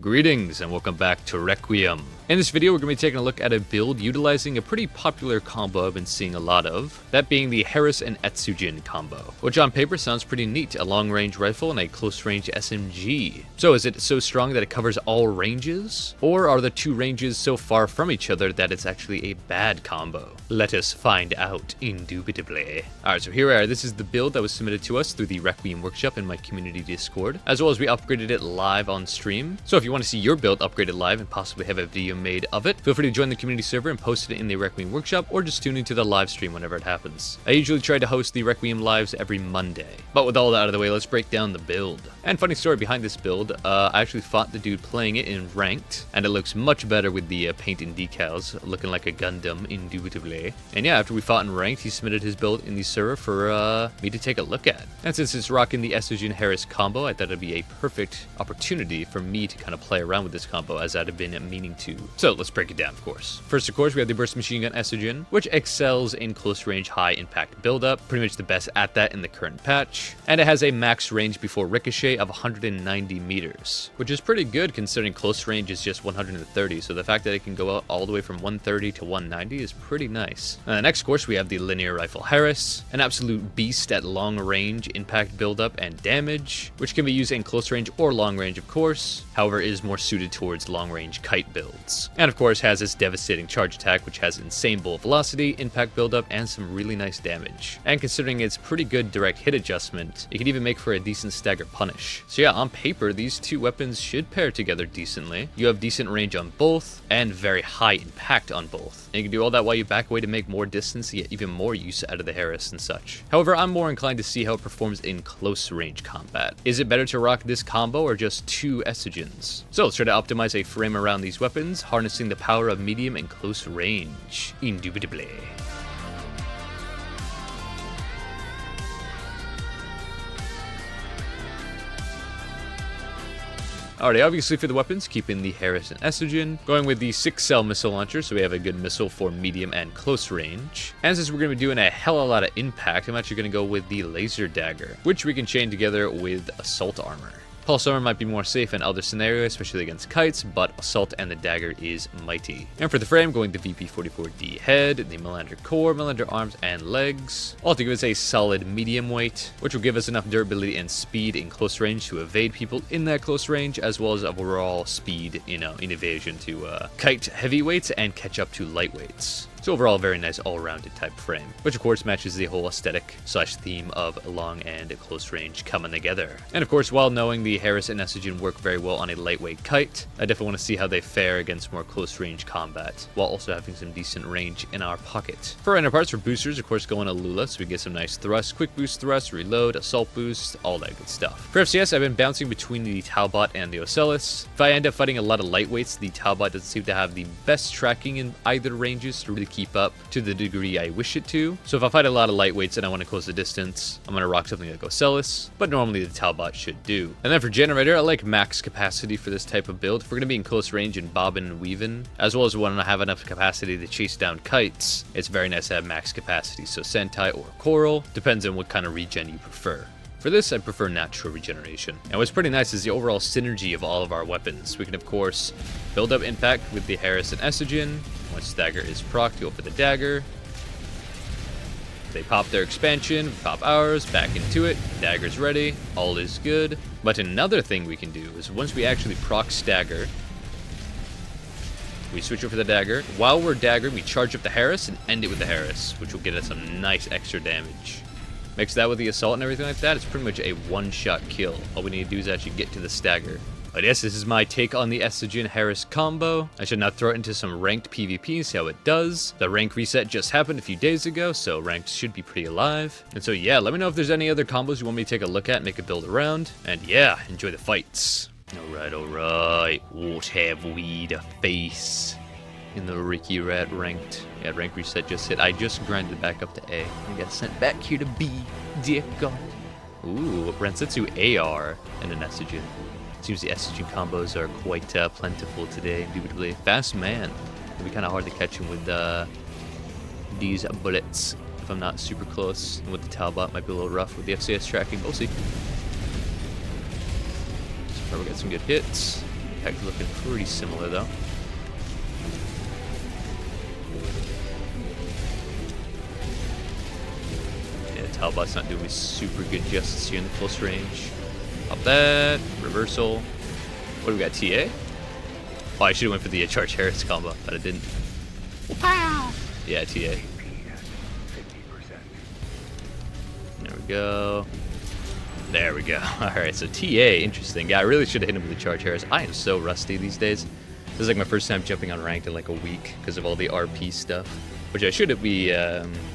Greetings and welcome back to Requiem. In this video, we're going to be taking a look at a build utilizing a pretty popular combo I've been seeing a lot of, that being the Harris and ETSUJIN combo, which on paper sounds pretty neat, a long-range rifle and a close-range SMG. So is it so strong that it covers all ranges? Or are the two ranges so far from each other that it's actually a bad combo? Let us find out, indubitably. Alright, so here we are. This is the build that was submitted to us through the Requiem workshop in my community Discord, as well as we upgraded it live on stream. So if you want to see your build upgraded live and possibly have a video made of it, feel free to join the community server and post it in the Requiem workshop, or just tune into the live stream whenever it happens. I usually try to host the Requiem lives every Monday. But with all that out of the way, let's break down the build. And funny story behind this build, I actually fought the dude playing it in ranked, and it looks much better with the paint and decals, looking like a Gundam, indubitably. And yeah, after we fought in ranked, he submitted his build in the server for me to take a look at. And since it's rocking the ETSUJIN Harris combo, I thought it'd be a perfect opportunity for me to kind of play around with this combo as I'd have been meaning to. So let's break it down, of course. First, of course, we have the burst machine gun ETSUJIN, which excels in close range, high impact buildup, pretty much the best at that in the current patch. And it has a max range before ricochet of 190 meters, which is pretty good considering close range is just 130. So the fact that it can go out all the way from 130 to 190 is pretty nice. Next, of course, we have the linear rifle Harris, an absolute beast at long range, impact buildup, and damage, which can be used in close range or long range, of course. However, is more suited towards long range kite builds. And of course has its devastating charge attack, which has insane bullet velocity, impact buildup, and some really nice damage. And considering its pretty good direct hit adjustment, it can even make for a decent stagger punish. So yeah, on paper, these two weapons should pair together decently. You have decent range on both, and very high impact on both. And you can do all that while you back away to make more distance to get even more use out of the Harris and such. However, I'm more inclined to see how it performs in close range combat. Is it better to rock this combo or just two ETSUJINs? So let's try to optimize a frame around these weapons, harnessing the power of medium and close range, indubitably. Alright, obviously for the weapons, keeping the Harris and ETSUJIN, going with the 6-cell missile launcher, so we have a good missile for medium and close range. And since we're going to be doing a hell of a lot of impact, I'm actually going to go with the laser dagger, which we can chain together with assault armor. Pulse armor might be more safe in other scenarios, especially against kites, but assault and the dagger is mighty. And for the frame, going the VP44D head, the Melander core, Melander arms, and legs, all to give us a solid medium weight, which will give us enough durability and speed in close range to evade people in that close range, as well as overall speed, in evasion to kite heavyweights and catch up to lightweights. So overall, very nice all-rounded type frame, which of course matches the whole aesthetic / theme of long and close range coming together. And of course, while knowing the Harris and ETSUJIN work very well on a lightweight kite, I definitely want to see how they fare against more close range combat, while also having some decent range in our pocket. For inner parts, for boosters, of course, go on a Lula, so we get some nice thrust, quick boost thrust, reload, assault boost, all that good stuff. For FCS, I've been bouncing between the Talbot and the Ocellus. If I end up fighting a lot of lightweights, the Talbot doesn't seem to have the best tracking in either ranges to really keep up to the degree I wish it to. So if I fight a lot of lightweights and I want to close the distance, I'm going to rock something like Ocellus, but normally the Talbot should do. And then for generator, I like max capacity for this type of build. If we're going to be in close range and bobbing and weaving, as well as when I have enough capacity to chase down kites, it's very nice to have max capacity. So Sentai or Coral, depends on what kind of regen you prefer. For this, I prefer natural regeneration. And what's pretty nice is the overall synergy of all of our weapons. We can, of course, build up impact with the Harris and ETSUJIN. Once dagger is procced, go for the dagger. They pop their expansion, we pop ours, back into it, dagger's ready, all is good. But another thing we can do is once we actually proc stagger, we switch over the dagger. While we're daggering, we charge up the Harris and end it with the Harris, which will get us some nice extra damage. Mix that with the assault and everything like that, it's pretty much a one-shot kill. All we need to do is actually get to the stagger. But yes, this is my take on the ETSUJIN Harris combo. I should now throw it into some ranked PvP and see how it does. The rank reset just happened a few days ago, so ranked should be pretty alive. And so yeah, let me know if there's any other combos you want me to take a look at, make a build around. And yeah, enjoy the fights. Alright. What have we to face in the Ricky Rat ranked? Yeah, rank reset just hit. I just grinded back up to A. I got sent back here to B. Dear God. Ooh, Ransitsu AR and an ETSUJIN. Seems the ETSUJIN combos are quite plentiful today, indubitably. Fast man. It'll be kind of hard to catch him with these bullets if I'm not super close. And with the Talbot, might be a little rough with the FCS tracking. We'll see. So far, we got some good hits. impact looking pretty similar though. Yeah, Talbot's not doing me super good justice here in the close range. Pop that. Reversal. What do we got? TA? Oh, I should have went for the Charge Harris combo, but I didn't. Wow. Yeah, TA. There we go. There we go. Alright, so TA, interesting. Yeah, I really should have hit him with the Charge Harris. I am so rusty these days. This is like my first time jumping on ranked in like a week because of all the RP stuff. Which I should be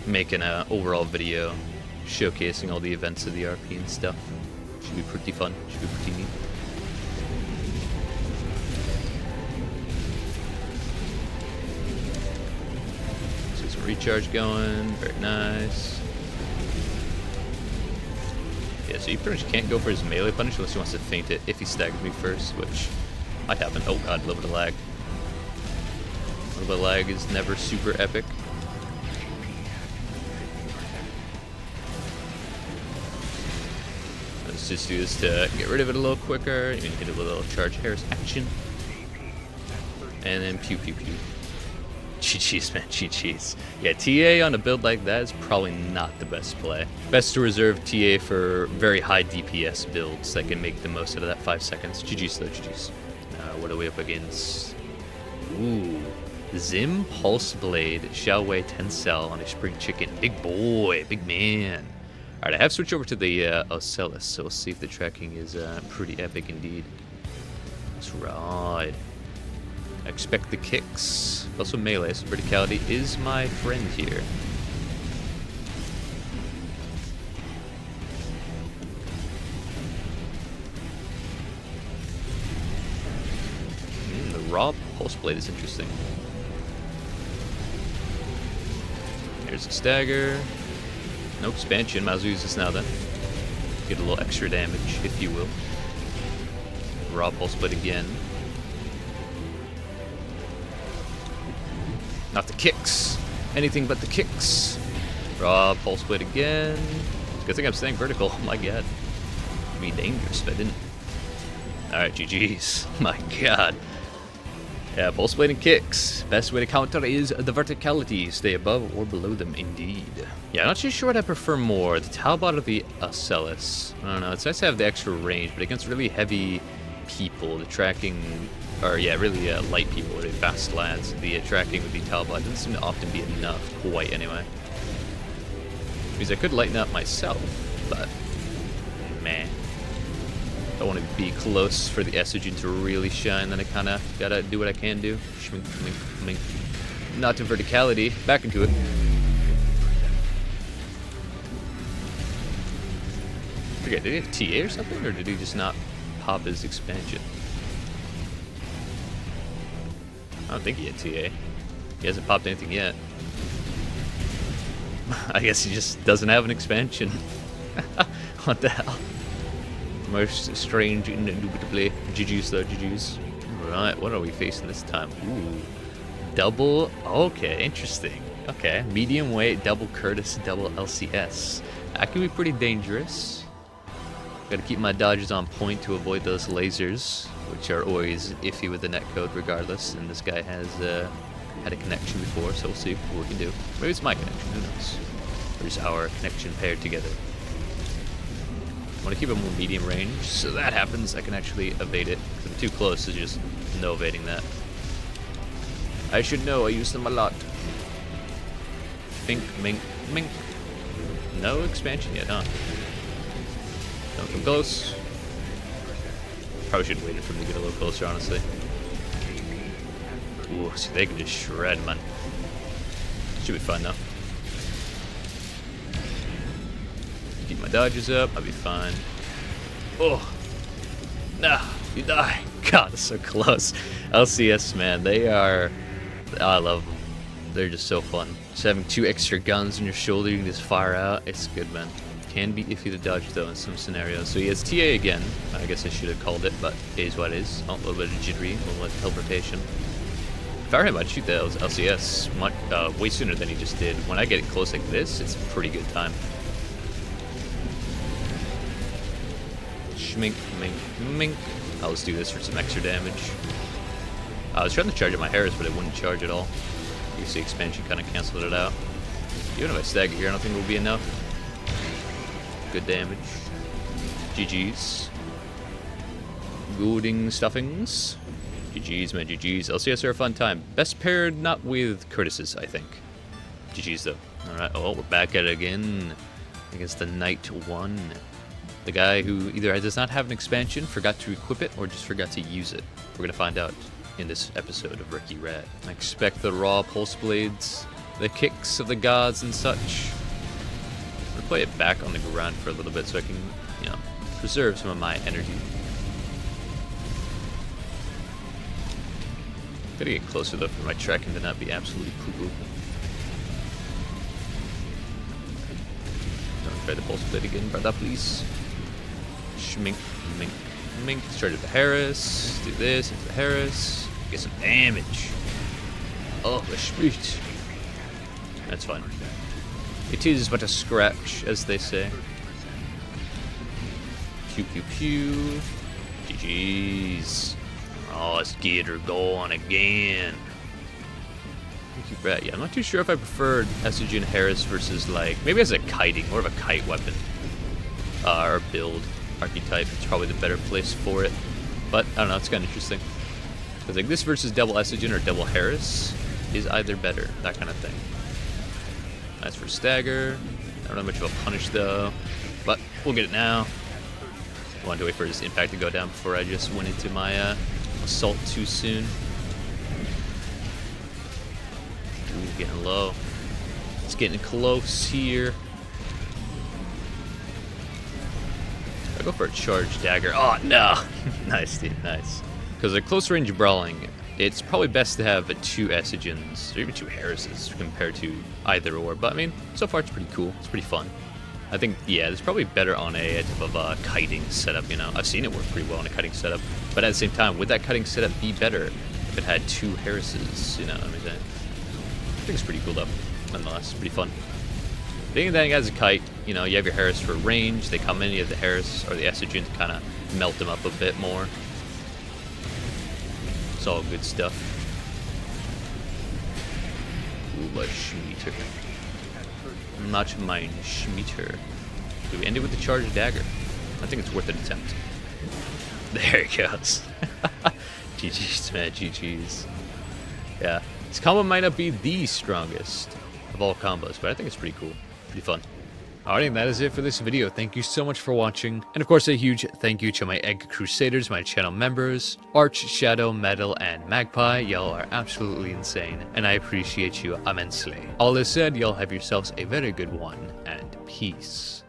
making an overall video showcasing all the events of the RP and stuff. Should be pretty fun. Should be pretty neat. So some recharge going. Very nice. Yeah, so you pretty much can't go for his melee punish unless he wants to feint it if he staggers me first, which might happen. Oh god, a little bit of lag. A little bit of lag is never super epic. Let's just do this to get rid of it a little quicker. You can hit it with a little Charge Harris action. And then pew pew pew. GG's, man, GG's. Yeah, TA on a build like that is probably not the best play. Best to reserve TA for very high DPS builds that can make the most out of that 5 seconds. GG's though, GG's. What are we up against? Ooh. Zim, Pulse Blade, Xiao Wei, Tencel on a Spring Chicken. Big boy, big man. Alright, I have switched over to the Ocellus, so we'll see if the tracking is pretty epic indeed. Let's ride. I expect the kicks. Also melee, so verticality is my friend here. The raw pulse blade is interesting. There's a stagger. No expansion, might as well use this now then. Get a little extra damage, if you will. Raw pulse blade again. Not the kicks. Anything but the kicks. Raw pulse blade again. Good thing I'm staying vertical. Oh my god. It'd be dangerous if I didn't. Alright, GG's. My god. Yeah, pulse blade and kicks. Best way to counter is the verticality. Stay above or below them, indeed. Yeah, I'm not too sure what I prefer more, the Talbot or the Ocellus. I don't know, it's nice to have the extra range, but against really heavy people, the tracking, or yeah, really light people, really fast lads, the tracking with the Talbot doesn't seem to often be enough, quite anyway. Which means I could lighten up myself, but man. I want to be close for the ETSUJIN to really shine, then I kind of gotta do what I can do. Schmink, schmink, schmink. Not to verticality, back into it. Okay, did he have TA or something, or did he just not pop his expansion? I don't think he had TA. He hasn't popped anything yet. I guess he just doesn't have an expansion. What the hell? Most strange, indubitably. GG's though, GG's. Right, what are we facing this time? Ooh. Double, okay, interesting. Okay, medium weight, double Curtis, double LCS. That can be pretty dangerous. Gotta keep my dodges on point to avoid those lasers, which are always iffy with the netcode regardless. And this guy has had a connection before, so we'll see what we can do. Maybe it's my connection, who knows? Or is our connection paired together? I want to keep it more medium range, so that happens, I can actually evade it. If I'm too close, there's just no evading that. I should know, I use them a lot. Mink, mink, mink. No expansion yet, huh? Don't come close. Probably should have waited for him to get a little closer, honestly. Ooh, see, they can just shred, man. Should be fun, though. Keep my dodges up, I'll be fine. Oh, nah, you die. God, it's so close. LCS, man, they are, I love them. They're just so fun. Just having 2 extra guns on your shoulder, you can just fire out. It's good, man. Can be iffy to dodge, though, in some scenarios. So he has TA again. I guess I should have called it, but it is what it is. Oh, a little bit of jittery, a little bit of teleportation. If I were him, I'd shoot the LCS much, way sooner than he just did. When I get it close like this, it's a pretty good time. Schmink, mink, mink. Let's do this for some extra damage. I was trying to charge at my Harris, but it wouldn't charge at all. You see expansion kind of canceled it out. Even if I stagger here, I don't think it will be enough. Good damage. GG's. Gooding stuffings. GG's, man, GG's. LCS are a fun time. Best paired not with Curtis's, I think. GG's, though. Alright, oh, we're back at it again. Against the Knight 1. The guy who either does not have an expansion, forgot to equip it, or just forgot to use it. We're going to find out in this episode of Ricky Rat. I expect the raw pulse blades, the kicks of the gods and such. I'm gonna play it back on the ground for a little bit so I can, you know, preserve some of my energy. Gotta get closer though for my tracking to not be absolutely poo-poo. Don't try the pulse blade again, brother, please. Schmink, mink, mink. Start at the Harris. Do this into the Harris. Get some damage. Oh, the schmoot. That's fine. It is but a scratch, as they say. Pew pew pew. GG's. Oh, let's get her going again. Yeah, I'm not too sure if I preferred ETSUJIN Harris versus, like, maybe as a kiting, more of a kite weapon. Or build archetype. It's probably the better place for it. But, I don't know, it's kind of interesting. Because, like, this versus double ETSUJIN or double Harris is either better, that kind of thing. That's for stagger. I don't know much of a punish, though. But we'll get it now. I wanted to wait for his impact to go down before I just went into my assault too soon. Ooh, getting low. It's getting close here. I'll go for a charge dagger. Oh, no! Nice, dude, nice. Because at close range brawling, it's probably best to have two ETSUJINs, or even two Harrises, compared to either or. But, I mean, so far it's pretty cool. It's pretty fun. I think, yeah, it's probably better on a type of a kiting setup, you know. I've seen it work pretty well on a kiting setup. But at the same time, would that kiting setup be better if it had two Harrises, you know what I'm saying? I think it's pretty cool, though. Nonetheless, it's pretty fun. Being that as a kite, you know, you have your Harris for range. They come in, you have the Harris or the ETSUJIN to kind of melt them up a bit more. It's all good stuff. Ooh, a Schmeater. Not mine, Schmeater. Do we end it with the charged dagger? I think it's worth an attempt. There he goes. GG's, man, GG's. Yeah, this combo might not be the strongest of all combos, but I think it's pretty cool. Pretty fun. Alright, and that is it for this video. Thank you so much for watching. And of course, a huge thank you to my Egg Crusaders, my channel members, Arch, Shadow, Metal, and Magpie. Y'all are absolutely insane, and I appreciate you immensely. All this said, y'all have yourselves a very good one, and peace.